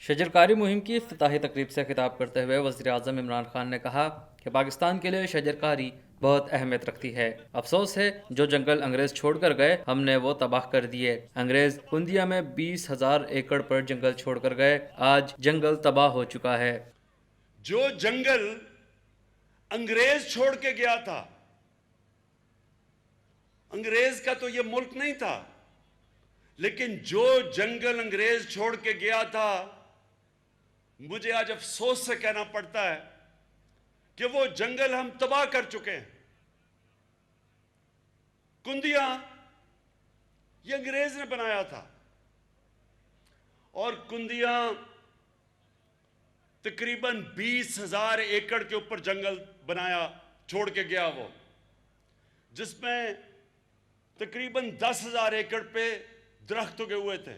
شجرکاری مہم کی افتتاحی تقریب سے خطاب کرتے ہوئے وزیر اعظم عمران خان نے کہا کہ پاکستان کے لیے شجرکاری بہت اہمیت رکھتی ہے۔ افسوس ہے جو جنگل انگریز چھوڑ کر گئے ہم نے وہ تباہ کر دیے۔ انگریز کنڈیا میں 20,000 ایکڑ پر جنگل چھوڑ کر گئے، آج جنگل تباہ ہو چکا ہے۔ جو جنگل انگریز چھوڑ کے گیا تھا، انگریز کا تو یہ ملک نہیں تھا، لیکن جو جنگل انگریز چھوڑ کے گیا تھا، مجھے آج افسوس سے کہنا پڑتا ہے کہ وہ جنگل ہم تباہ کر چکے ہیں۔ کنڈیا یہ انگریز نے بنایا تھا، اور کنڈیا تقریباً 20,000 ایکڑ کے اوپر جنگل بنایا چھوڑ کے گیا وہ، جس میں تقریباً 10,000 ایکڑ پہ درخت اگے ہوئے تھے۔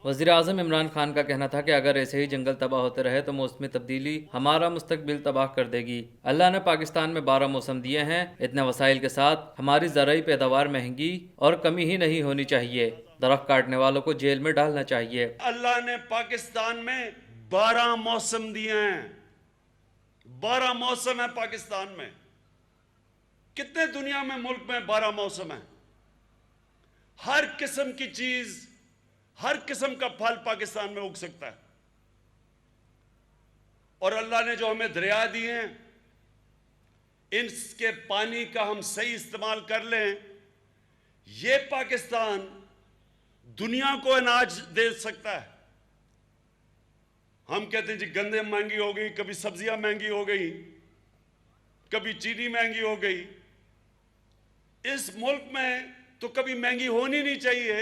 وزیر اعظم عمران خان کا کہنا تھا کہ اگر ایسے ہی جنگل تباہ ہوتے رہے تو موسمی تبدیلی ہمارا مستقبل تباہ کر دے گی۔ اللہ نے پاکستان میں 12 موسم دیے ہیں، اتنے وسائل کے ساتھ ہماری زرعی پیداوار مہنگی اور کمی ہی نہیں ہونی چاہیے۔ درخت کاٹنے والوں کو جیل میں ڈالنا چاہیے۔ اللہ نے پاکستان میں 12 موسم دیے ہیں، 12 موسم ہیں پاکستان میں۔ کتنے دنیا میں ملک میں 12 موسم ہیں؟ ہر قسم کی چیز، ہر قسم کا پھل پاکستان میں اگ سکتا ہے، اور اللہ نے جو ہمیں دریا دیے ہیں، ان کے پانی کا ہم صحیح استعمال کر لیں، یہ پاکستان دنیا کو اناج دے سکتا ہے۔ ہم کہتے ہیں جی گندم مہنگی ہو گئی، کبھی سبزیاں مہنگی ہو گئی، کبھی چینی مہنگی ہو گئی۔ اس ملک میں تو کبھی مہنگی ہونی نہیں چاہیے،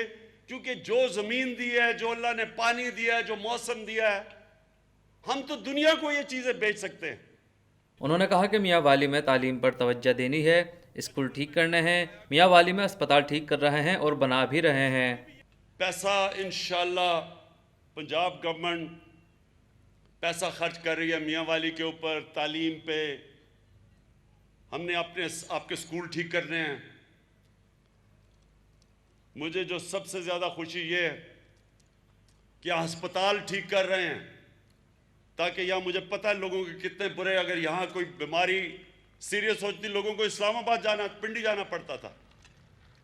کیونکہ جو زمین دی ہے، جو اللہ نے پانی دیا ہے، جو موسم دیا ہے، ہم تو دنیا کو یہ چیزیں بیچ سکتے ہیں۔ انہوں نے کہا کہ میاں والی میں تعلیم پر توجہ دینی ہے، اسکول ٹھیک کرنے ہیں، میاں والی میں اسپتال ٹھیک کر رہے ہیں اور بنا بھی رہے ہیں۔ پیسہ انشاءاللہ پنجاب گورنمنٹ پیسہ خرچ کر رہی ہے میاں والی کے اوپر، تعلیم پہ۔ ہم نے آپ کے اسکول ٹھیک کرنے ہیں۔ مجھے جو سب سے زیادہ خوشی یہ ہے کہ یہاں ہسپتال ٹھیک کر رہے ہیں، تاکہ یہاں مجھے پتہ ہے لوگوں کے کتنے برے، اگر یہاں کوئی بیماری سیریس ہوتی لوگوں کو اسلام آباد جانا، پنڈی جانا پڑتا تھا۔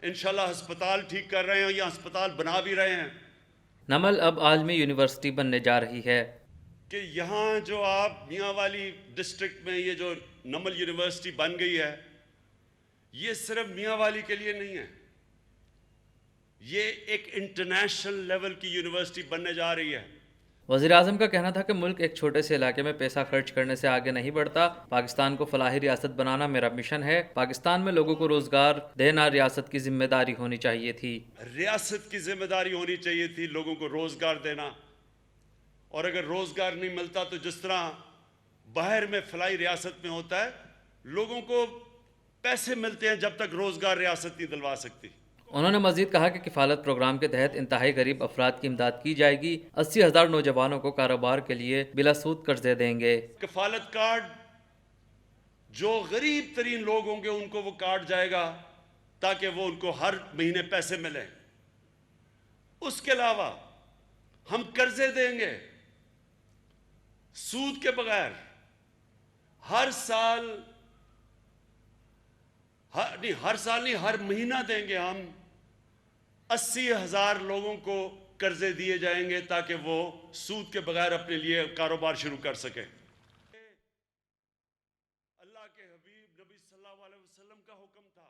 انشاءاللہ ہسپتال ٹھیک کر رہے ہیں، یہاں ہسپتال بنا بھی رہے ہیں۔ نمل اب عالمی یونیورسٹی بننے جا رہی ہے۔ کہ یہاں جو آپ میاں والی ڈسٹرکٹ میں یہ جو نمل یونیورسٹی بن گئی ہے، یہ صرف میاں والی کے لیے نہیں ہے، یہ ایک انٹرنیشنل لیول کی یونیورسٹی بننے جا رہی ہے۔ وزیر اعظم کا کہنا تھا کہ ملک ایک چھوٹے سے علاقے میں پیسہ خرچ کرنے سے آگے نہیں بڑھتا، پاکستان کو فلاحی ریاست بنانا میرا مشن ہے۔ پاکستان میں لوگوں کو روزگار دینا ریاست کی ذمہ داری ہونی چاہیے تھی۔ ریاست کی ذمہ داری ہونی چاہیے تھی لوگوں کو روزگار دینا، اور اگر روزگار نہیں ملتا تو جس طرح باہر میں فلاحی ریاست میں ہوتا ہے، لوگوں کو پیسے ملتے ہیں جب تک روزگار ریاست نہیں دلوا سکتی۔ انہوں نے مزید کہا کہ کفالت پروگرام کے تحت انتہائی غریب افراد کی امداد کی جائے گی، 80,000 نوجوانوں کو کاروبار کے لیے بلا سود قرضے دیں گے۔ کفالت کارڈ جو غریب ترین لوگ ہوں گے ان کو وہ کارڈ جائے گا، تاکہ وہ ان کو ہر مہینے پیسے ملیں۔ اس کے علاوہ ہم قرضے دیں گے سود کے بغیر، ہر سال ہر مہینہ دیں گے ہم۔ 80,000 لوگوں کو قرضے دیے جائیں گے تاکہ وہ سود کے بغیر اپنے لیے کاروبار شروع کر سکیں۔ اللہ کے حبیب نبی صلی اللہ علیہ وسلم کا حکم تھا۔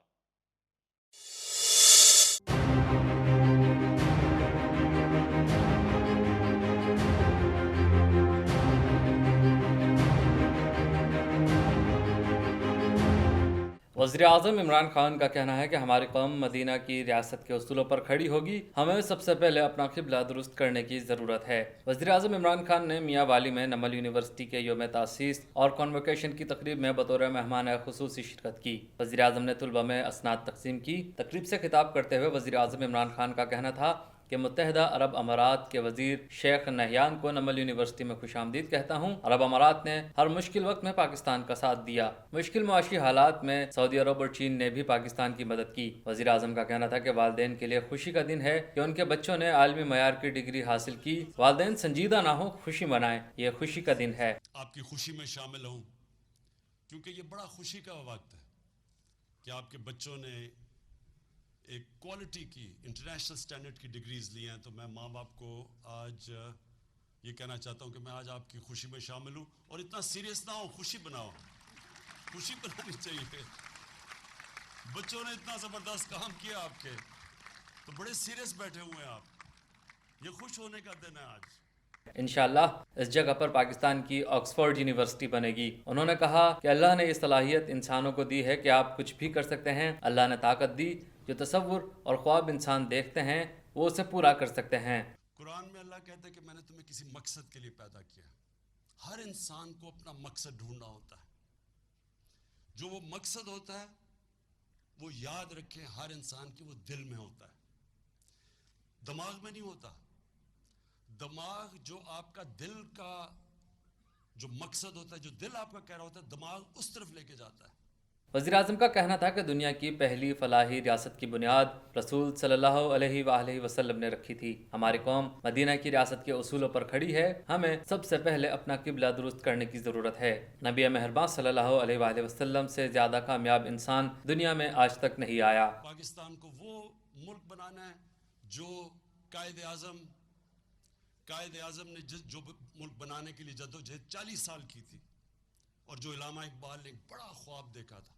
وزیر اعظم عمران خان کا کہنا ہے کہ ہماری قوم مدینہ کی ریاست کے اصولوں پر کھڑی ہوگی، ہمیں سب سے پہلے اپنا قبلہ درست کرنے کی ضرورت ہے۔ وزیر اعظم عمران خان نے میاں والی میں نمل یونیورسٹی کے یوم تاسیس اور کانوکیشن کی تقریب میں بطور مہمان خصوصی شرکت کی۔ وزیر اعظم نے طلبہ میں اسناد تقسیم کی۔ تقریب سے خطاب کرتے ہوئے وزیر اعظم عمران خان کا کہنا تھا کہ متحدہ عرب امارات کے وزیر شیخ نہیان کو نمل یونیورسٹی میں خوش آمدید کہتا ہوں۔ عرب امارات نے ہر مشکل وقت میں پاکستان کا ساتھ دیا۔ مشکل معاشی حالات میں سعودی عرب اور چین نے بھی پاکستان کی مدد کی۔ وزیر اعظم کا کہنا تھا کہ والدین کے لیے خوشی کا دن ہے کہ ان کے بچوں نے عالمی معیار کی ڈگری حاصل کی۔ والدین سنجیدہ نہ ہو، خوشی منائیں، یہ خوشی کا دن ہے۔ آپ کی خوشی میں شامل ہوں کیونکہ یہ بڑا خوشی کا وقت ہے کہ آپ کے بچوں نے ایک کوالٹی کی انٹرنیشنل سٹینڈرڈ کی ڈگریز لی ہیں۔ تو میں ماں باپ کو آج یہ کہنا چاہتا ہوں کہ میں آج آپ کی خوشی میں شامل ہوں، اور اتنا سیریس نہ ہو، خوشی بناؤ، خوشی بنانی چاہیے۔ بچوں نے اتنا زبردست کام کیا آپ کے، تو بڑے سیریس بیٹھے ہوئے ہیں آپ، یہ خوش ہونے کا دن ہے آج۔ انشاءاللہ اس جگہ پر پاکستان کی آکسفورڈ یونیورسٹی بنے گی۔ انہوں نے کہا کہ اللہ نے یہ صلاحیت انسانوں کو دی ہے کہ آپ کچھ بھی کر سکتے ہیں۔ اللہ نے طاقت دی، جو تصور اور خواب انسان دیکھتے ہیں وہ اسے پورا کر سکتے ہیں۔ قرآن میں اللہ کہتا ہے کہ میں نے تمہیں کسی مقصد کے لیے پیدا کیا ہے۔ ہر انسان کو اپنا مقصد ڈھونڈنا ہوتا ہے، جو وہ مقصد ہوتا ہے وہ یاد رکھیں ہر انسان کی وہ دل میں ہوتا ہے، دماغ میں نہیں ہوتا۔ دماغ جو آپ کا دل کا جو مقصد ہوتا ہے، جو دل آپ کا کہہ رہا ہوتا ہے، دماغ اس طرف لے کے جاتا ہے۔ وزیر اعظم کا کہنا تھا کہ دنیا کی پہلی فلاحی ریاست کی بنیاد رسول صلی اللہ علیہ وآلہ وسلم نے رکھی تھی۔ ہماری قوم مدینہ کی ریاست کے اصولوں پر کھڑی ہے۔ ہمیں سب سے پہلے اپنا قبلہ درست کرنے کی ضرورت ہے۔ نبی مہربان صلی اللہ علیہ وآلہ وسلم سے زیادہ کامیاب انسان دنیا میں آج تک نہیں آیا۔ پاکستان کو وہ ملک بنانا ہے جو قائد اعظم نے جو ملک بنانے کے لیے جدوجہد 40 سال کی تھی، اور جو علامہ اقبال نے ایک بڑا خواب دیکھا تھا،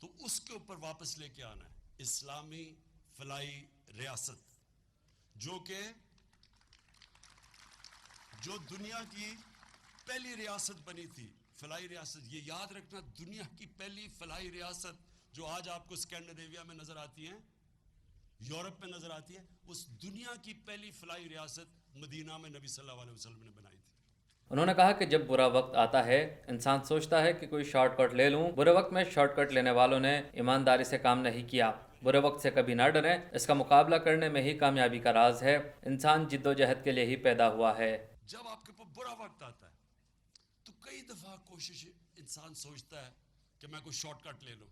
تو اس کے اوپر واپس لے کے آنا ہے اسلامی فلاحی ریاست، جو دنیا کی پہلی ریاست بنی تھی، فلاحی ریاست۔ یہ یاد رکھنا، دنیا کی پہلی فلاحی ریاست جو آج آپ کو اسکینڈینیویا میں نظر آتی ہیں، یورپ میں نظر آتی ہے، اس دنیا کی پہلی فلاحی ریاست مدینہ میں نبی صلی اللہ علیہ وسلم نے بنائی تھی۔ انہوں نے کہا کہ جب برا وقت آتا ہے انسان سوچتا ہے کہ کوئی شارٹ کٹ لے لوں۔ برے وقت میں شارٹ کٹ لینے والوں نے ایمانداری سے کام نہیں کیا۔ برے وقت سے کبھی نہ ڈریں، اس کا مقابلہ کرنے میں ہی کامیابی کا راز ہے۔ انسان جد و جہد کے لیے ہی پیدا ہوا ہے۔ جب آپ کے پاس برا وقت آتا ہے تو کئی دفعہ کوشش انسان سوچتا ہے کہ میں کوئی شارٹ کٹ لے لوں،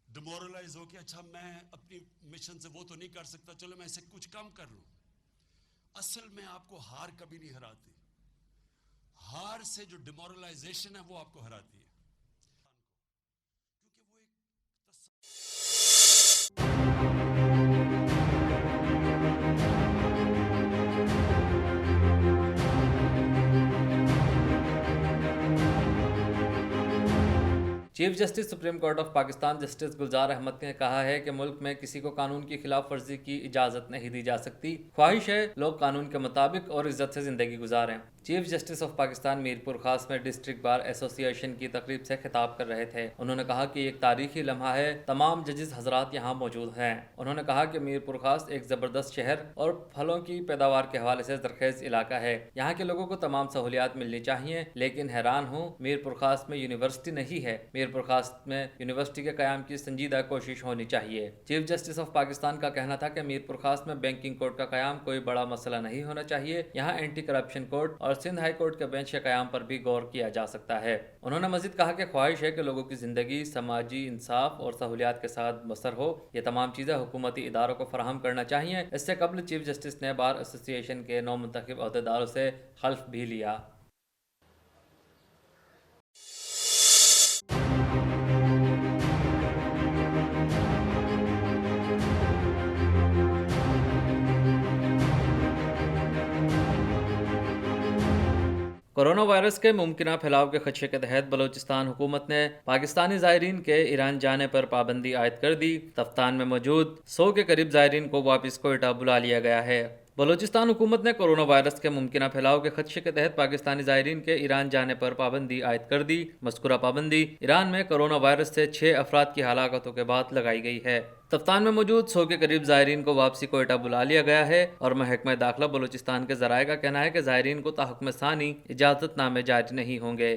ڈیمورلائز ہو کے اچھا میں اپنی مشن سے وہ تو نہیں کر سکتا، چلو میں اسے کچھ کم کر لوں۔ اصل میں آپ کو ہار کبھی نہیں ہراتی، ہار سے جو ڈیمورلائزیشن ہے وہ آپ کو ہراتی ہے، کیونکہ وہ ایک chief justice supreme court of Pakistan justice Gulzar Ahmed نے کہا ہے کہ ملک میں کسی کو قانون کی خلاف ورزی کی اجازت نہیں دی جا سکتی۔ خواہش ہے لوگ قانون کے مطابق اور عزت سے زندگی گزاریں۔ چیف جسٹس آف پاکستان میر پور خاص میں ڈسٹرکٹ بار ایسوسی ایشن کی تقریب سے خطاب کر رہے تھے۔ انہوں نے کہا کہ یہ ایک تاریخی لمحہ ہے، تمام ججز حضرات یہاں موجود ہیں۔ انہوں نے کہا کہ میر پور خاص ایک زبردست شہر اور پھلوں کی پیداوار کے حوالے سے زرخیز علاقہ ہے۔ یہاں کے لوگوں کو تمام سہولیات ملنی چاہیے، لیکن حیران ہوں میر پور خاص میں یونیورسٹی نہیں ہے۔ میر پور خاص میں یونیورسٹی کے قیام کی سنجیدہ کوشش ہونی چاہیے۔ چیف جسٹس آف پاکستان کا کہنا تھا کہ میر پور خاص میں بینکنگ کورٹ کا قیام کوئی بڑا مسئلہ نہیں ہونا چاہیے۔ یہاں اینٹی کرپشن کورٹ اور سندھ ہائی کورٹ کے بینچ کے قیام پر بھی غور کیا جا سکتا ہے۔ انہوں نے مزید کہا کہ خواہش ہے کہ لوگوں کی زندگی سماجی انصاف اور سہولیات کے ساتھ بسر ہو۔ یہ تمام چیزیں حکومتی اداروں کو فراہم کرنا چاہیے۔ اس سے قبل چیف جسٹس نے بار ایسوسی ایشن کے نو منتخب عہدیداروں سے حلف بھی لیا۔ کورونا وائرس کے ممکنہ پھیلاؤ کے خدشے کے تحت بلوچستان حکومت نے پاکستانی زائرین کے ایران جانے پر پابندی عائد کر دی۔ تفتان میں موجود 100 کے قریب زائرین کو واپس کوئٹہ بلا لیا گیا ہے۔ بلوچستان حکومت نے کورونا وائرس کے ممکنہ پھیلاؤ کے خدشے کے تحت پاکستانی زائرین کے ایران جانے پر پابندی عائد کر دی۔ مذکورہ پابندی ایران میں کورونا وائرس سے 6 افراد کی ہلاکتوں کے بعد لگائی گئی ہے۔ تفتان میں موجود 100 کے قریب زائرین کو واپسی کوئٹہ بلا لیا گیا ہے، اور محکمہ داخلہ بلوچستان کے ذرائع کا کہنا ہے کہ زائرین کو تاحکم ثانی اجازت نامے جاری نہیں ہوں گے۔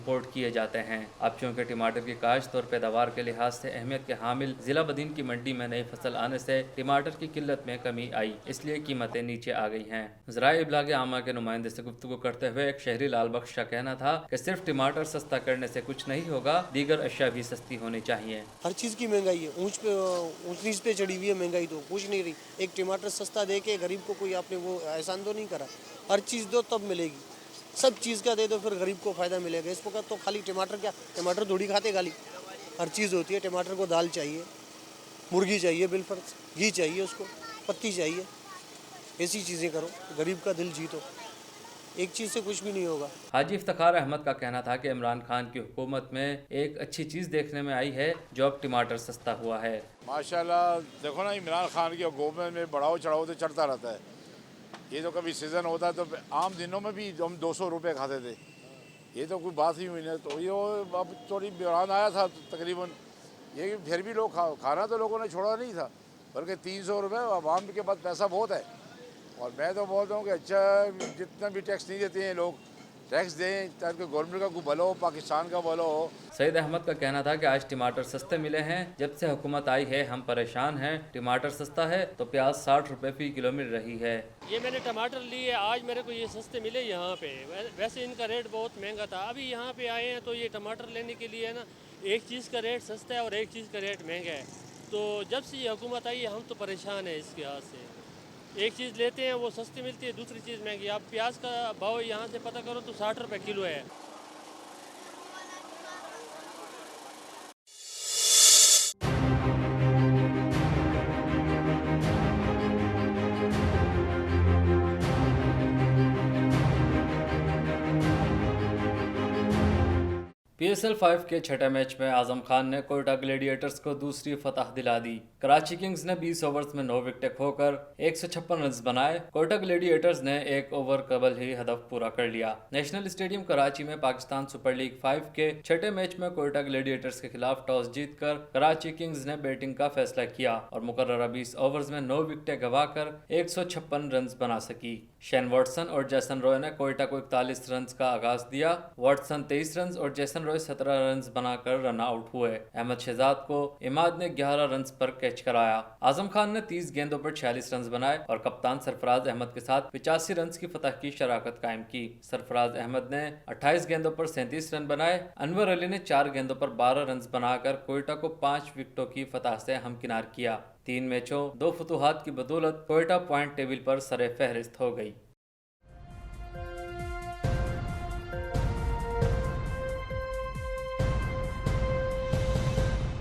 امپورٹ کیے جاتے ہیں۔ اب چونکہ ٹماٹر کی کاشت اور پیداوار کے لحاظ سے اہمیت کے حامل ضلع بدین کی منڈی میں نئی فصل آنے سے ٹماٹر کی قلت میں کمی آئی، اس لیے قیمتیں نیچے آ گئی ہیں۔ ذرائع ابلاغ عامہ کے نمائندے سے گفتگو کرتے ہوئے ایک شہری لال بخش کا کہنا تھا کہ صرف ٹماٹر سستا کرنے سے کچھ نہیں ہوگا، دیگر اشیاء بھی سستی ہونی چاہیے۔ ہر چیز کی مہنگائی ہے، اونچ نیچ پہ چڑھی ہوئی ہے مہنگائی، تو کچھ نہیں رہی۔ ایک ٹماٹر سستا دے کے غریب کو کوئی آپ نے وہ احسان تو نہیں کرا۔ ہر چیز دو تب ملے گی، سب چیز کا دے دو پھر غریب کو فائدہ ملے گا۔ اس وقت تو خالی ٹماٹر کیا، ٹماٹر تھوڑی کھاتے خالی، ہر چیز ہوتی ہے۔ ٹماٹر کو دال چاہیے، مرغی چاہیے، بالفرض گھی چاہیے، اس کو پتی چاہیے، ایسی چیزیں کرو، غریب کا دل جیتو، ایک چیز سے کچھ بھی نہیں ہوگا۔ حاجی افتخار احمد کا کہنا تھا کہ عمران خان کی حکومت میں ایک اچھی چیز دیکھنے میں آئی ہے جو اب ٹماٹر سستا ہوا ہے۔ ماشاءاللہ دیکھو نا، عمران خان کی حکومت میں بڑھاؤ چڑھاؤ تو چڑھتا رہتا ہے۔ یہ تو کبھی سیزن ہوتا ہے تو عام دنوں میں بھی ہم 200 روپے کھاتے تھے، یہ تو کوئی بات ہی ہوئی نہیں۔ تو یہ اب تھوڑی بحران آیا تھا تقریباً، یہ پھر بھی لوگ کھانا تو لوگوں نے چھوڑا نہیں تھا، بلکہ 300 روپے عوام کے پاس پیسہ بہت ہے۔ اور میں تو بولتا ہوں کہ اچھا جتنا بھی ٹیکس نہیں دیتے ہیں لوگ، ٹیکس دیں تاکہ گورنمنٹ کا کوئی بھلا ہو، پاکستان کا بھلا ہو۔ سعید احمد کا کہنا تھا کہ آج ٹماٹر سستے ملے ہیں، جب سے حکومت آئی ہے ہم پریشان ہیں۔ ٹماٹر سستا ہے تو پیاز 60 روپے فی کلو مل رہی ہے۔ یہ میں نے ٹماٹر لیے، آج میرے کو یہ سستے ملے یہاں پہ، ویسے ان کا ریٹ بہت مہنگا تھا۔ ابھی یہاں پہ آئے ہیں تو یہ ٹماٹر لینے کے لیے نا، ایک چیز کا ریٹ سستا ہے اور ایک چیز کا ریٹ مہنگا ہے۔ تو جب سے یہ حکومت آئی ہے ہم تو پریشان ہیں اس کے ہاتھ سے۔ ایک چیز لیتے ہیں وہ سستی ملتی ہے، دوسری چیز مہنگی۔ آپ پیاز کا بھاؤ یہاں سے پتہ کرو تو 60 روپے کلو ہے۔ PSL 5 کے چھٹے میچ میں اعظم خان نے کوئٹہ گلیڈیٹرز کو دوسری فتح دلا دی۔ کراچی کنگز نے 20 اوورز میں 9 وکٹیں کھو کر 156 رنز بنائے۔ کوئٹہ گلیڈیٹرز نے ایک اوور قبل ہی ہدف پورا کر لیا۔ نیشنل اسٹیڈیم کراچی میں پاکستان سپر لیگ 5 کے چھٹے میچ میں کوئٹہ گلیڈیٹرز کے خلاف ٹاس جیت کر کراچی کنگز نے بیٹنگ کا فیصلہ کیا اور مقررہ 20 اوورز میں 9 وکٹیں گنوا کر 156 رنز بنا سکی۔ شین واٹسن اور جیسن روئے نے کوئٹہ کو 41 رنز کا آغاز دیا۔ واٹسن 23 رنز اور جیسن روئے 17 رنز بنا کر رن آؤٹ ہوئے۔ احمد شہزاد کو عماد نے 11 رنز پر کیچ کرایا۔ اعظم خان نے 30 گیندوں پر 46 رنز بنائے اور کپتان سرفراز احمد کے ساتھ 85 رنز کی فتح کی شراکت قائم کی۔ سرفراز احمد نے 28 گیندوں پر 37 رن بنائے۔ انور علی نے 4 گیندوں پر 12 رنز بنا کر کوئٹہ کو 5 وکٹوں کی فتح سے ہمکنار کیا۔ 3 میچوں 2 فتوحات کی بدولت کوئٹہ پوائنٹ ٹیبل پر سر فہرست ہو گئی۔